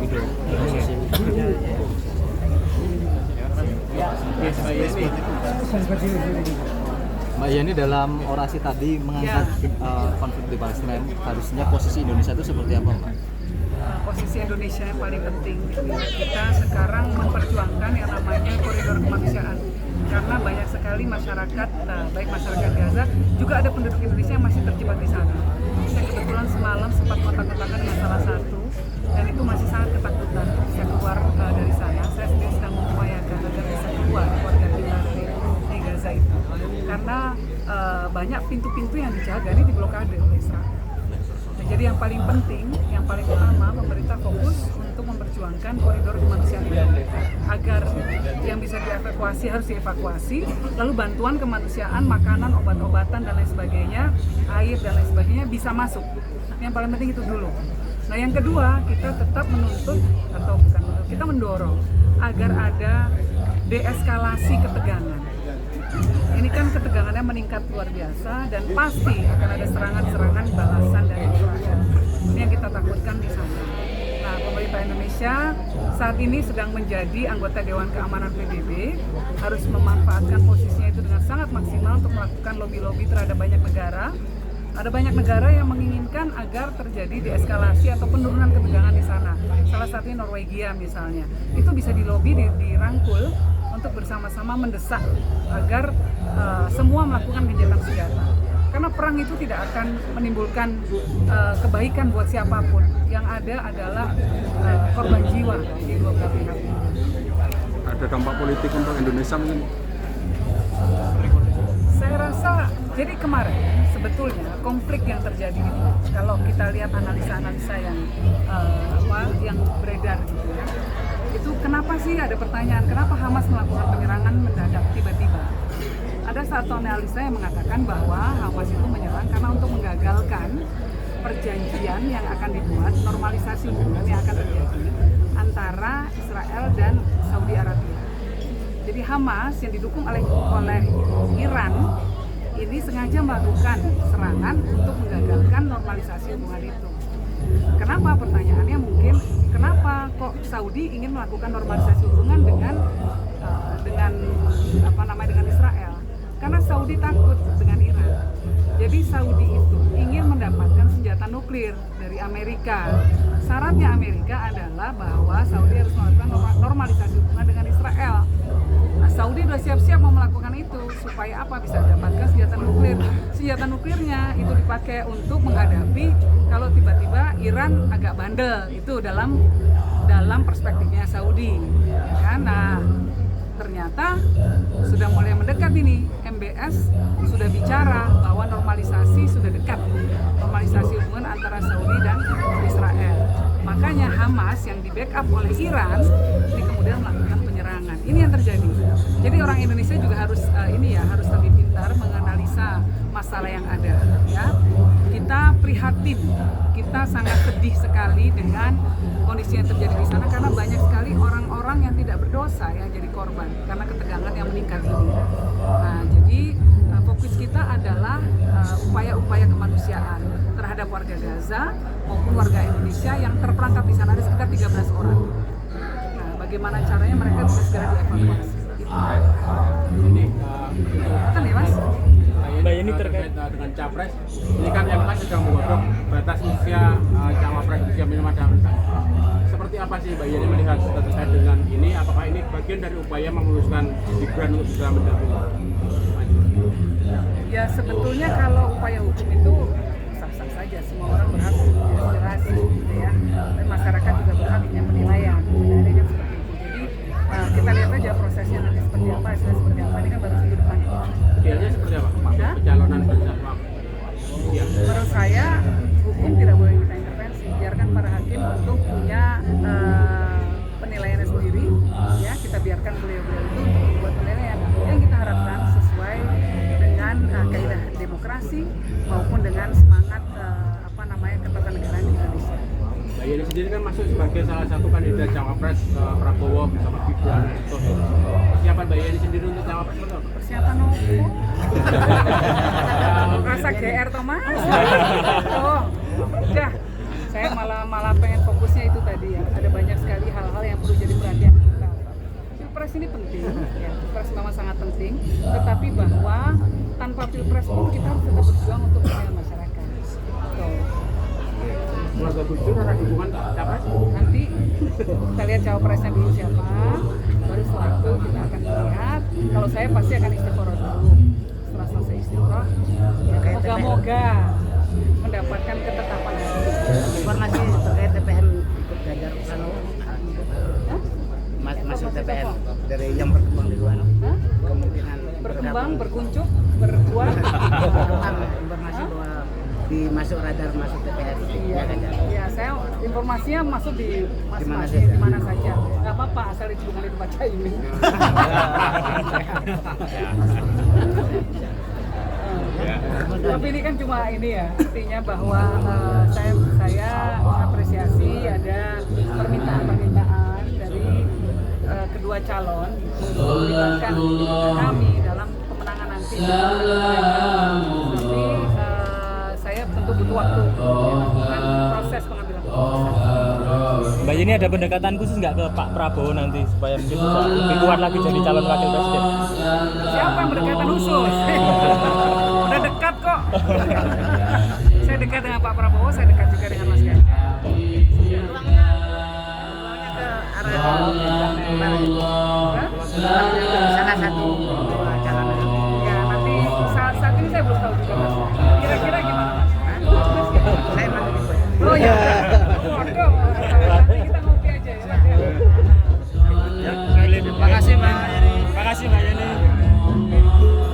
gitu. Mbak Yani dalam orasi tadi mengangkat konflik di Palestina, harusnya posisi Indonesia itu seperti apa, Mbak? Posisi Indonesia yang paling penting gitu ya. Kita sekarang memperjuangkan yang namanya koridor kemanusiaan karena banyak sekali masyarakat, baik masyarakat Gaza juga ada penduduk Indonesia yang masih terjebak di sana. Saya kebetulan semalam sempat kontak-kontakan dengan salah satu dan itu masih sangat ketakutan bisa keluar dari sana. Saya sendiri sedang mengupayakan agar bisa keluar warga kita dari Gaza itu karena banyak pintu-pintu yang dijaga ini diblokade oleh Israel. Jadi yang paling penting, yang paling utama, pemerintah fokus untuk memperjuangkan koridor kemanusiaan ini agar yang bisa dievakuasi harus dievakuasi, lalu bantuan kemanusiaan, makanan, obat-obatan dan lain sebagainya, air dan lain sebagainya bisa masuk. Yang paling penting itu dulu. Nah yang kedua, kita tetap menuntut atau bukan menuntut, kita mendorong agar ada deeskalasi ketegangan. Ini kan ketegangannya meningkat luar biasa dan pasti akan ada serangan-serangan balasan dari Israel. Ini yang kita takutkan di sana. Nah, pemerintah Indonesia saat ini sedang menjadi anggota Dewan Keamanan PBB, harus memanfaatkan posisinya itu dengan sangat maksimal untuk melakukan lobby-lobby terhadap banyak negara. Ada banyak negara yang menginginkan agar terjadi deeskalasi atau penurunan ketegangan di sana. Salah satunya Norwegia misalnya. Itu bisa dilobi, dirangkul untuk bersama-sama mendesak agar semua melakukan gencatan senjata. Karena perang itu tidak akan menimbulkan kebaikan buat siapapun. Yang ada adalah korban jiwa di dua belah pihak. Ada dampak politik untuk Indonesia mungkin? Saya rasa, jadi kemarin sebetulnya konflik yang terjadi itu, kalau kita lihat analisa-analisa yang beredar gitu ya, itu kenapa sih ada pertanyaan, kenapa Hamas melakukan penyerangan mendadak tiba-tiba? Ada satu analisa yang mengatakan bahwa Hamas itu menyerang karena untuk menggagalkan perjanjian yang akan dibuat, normalisasi hubungan yang akan terjadi antara Israel dan Saudi Arabia. Jadi Hamas yang didukung oleh Iran ini sengaja melakukan serangan untuk menggagalkan normalisasi hubungan itu. Kenapa? Pertanyaannya mungkin kenapa kok Saudi ingin melakukan normalisasi hubungan dengan Israel? Karena Saudi takut dengan Iran. Jadi Saudi itu ingin mendapatkan senjata nuklir dari Amerika. Syaratnya Amerika adalah bahwa Saudi harus melakukan normalisasi hubungan dengan Israel. Nah, Saudi sudah siap-siap mau melakukan itu supaya apa? Bisa mendapatkan senjata nuklir. Senjata nuklirnya itu dipakai untuk menghadapi kalau tiba-tiba Iran agak bandel, itu dalam perspektifnya Saudi. Ya, nah, ternyata sudah mulai mendekat ini. MBS sudah bicara bahwa normalisasi sudah dekat, normalisasi hubungan antara Saudi dan Israel. Makanya Hamas yang di backup oleh Iran ini kemudian melakukan penyerangan. Ini yang terjadi. Jadi orang Indonesia juga harus harus lebih pintar menganalisa masalah yang ada. Ya, kita prihatin, kita sangat sedih sekali dengan kondisi yang terjadi di sana karena banyak sekali orang-orang yang tidak berdosa yang jadi korban karena ketegangan yang meningkat ini. Nah, jadi fokus kita adalah upaya-upaya kemanusiaan terhadap warga Gaza maupun warga Indonesia yang terperangkap di sana, ada sekitar 13 orang. Nah, bagaimana caranya mereka bisa segera dievakuasi? Ini Kan ya, Mas? Mbak Yani terkait dengan Capres, ini kan MK sedang menggodok batas usia Cawapres usia minimal jabatan. Seperti apa sih Mbak Yani melihat terkait dengan ini? Apakah ini bagian dari upaya memuluskan Gibran untuk segera mendampingi? Ya sebetulnya kalau upaya hukum itu sah-sah saja, semua orang berhak beraspirasi gitu ya. Dan masyarakat juga berhak punya penilaian. Adanya seperti itu. Jadi kita lihat aja prosesnya nanti seperti apa, hasilnya seperti apa. Ini kan baru minggu depan. Idealnya seperti apa Pak? Pencalonan bersama. Ya. Menurut saya hukum tidak boleh kita intervensi. Biarkan para hakim untuk punya penilaiannya sendiri. Ya, kita biarkan beliau-beliau itu untuk membuat penilaian yang kita harapkan sesuai dengan kaidah demokrasi maupun dengan semangat ketatanegaraan di Indonesia. Mbak Yani sendiri kan masuk sebagai salah satu kandidat Cawapres Prabowo bersama Gibran. Persiapan Mbak Yani sendiri untuk Cawapres itu apa? Persiapan apa? Rasa GR Thomas? Oh, udah. Saya malah pengen fokusnya itu tadi ya. Ada banyak penting, ya, pilpres memang sangat penting. Tetapi bahwa tanpa pilpres pun kita harus tetap berjuang untuk kepentingan masyarakat. Tuh. Keluarga Gus Dur ada hubungan capres? Nanti kita lihat cawapresnya dulu siapa, baru setelah itu kita akan melihat. Kalau saya pasti akan istiqoroh dulu. Setelah selesai istiqoroh, ya moga-moga mendapatkan ketetapan dari Informasi terkait TPN ikut Ganjar Pranowo masuk TPN dari yang berkembang di luar kemungkinan berkembang, berkuncup, berbuat. informasi bahwa masuk radar masuk TPN Iya, ya saya informasinya masuk di Dimana masing-masing saja. di mana saja. Gak apa-apa asal itu bukan itu baca ini. Tapi ini kan cuma ini ya, artinya bahwa saya mengapresiasi ada permintaan dari kedua calon untuk melibatkan kami dalam pemenangan nanti. Tapi saya tentu butuh waktu dan proses pengambilan keputusan. Mbak Yeni ada pendekatan khusus nggak ke Pak Prabowo nanti supaya mungkin bisa lebih kuat lagi jadi calon wakil presiden? Siapa yang berdekatan khusus? Udah dekat kok. Saya dekat dengan Pak Prabowo, saya dekat juga dengan Mas Ganjar. peluangnya ke arah sana satu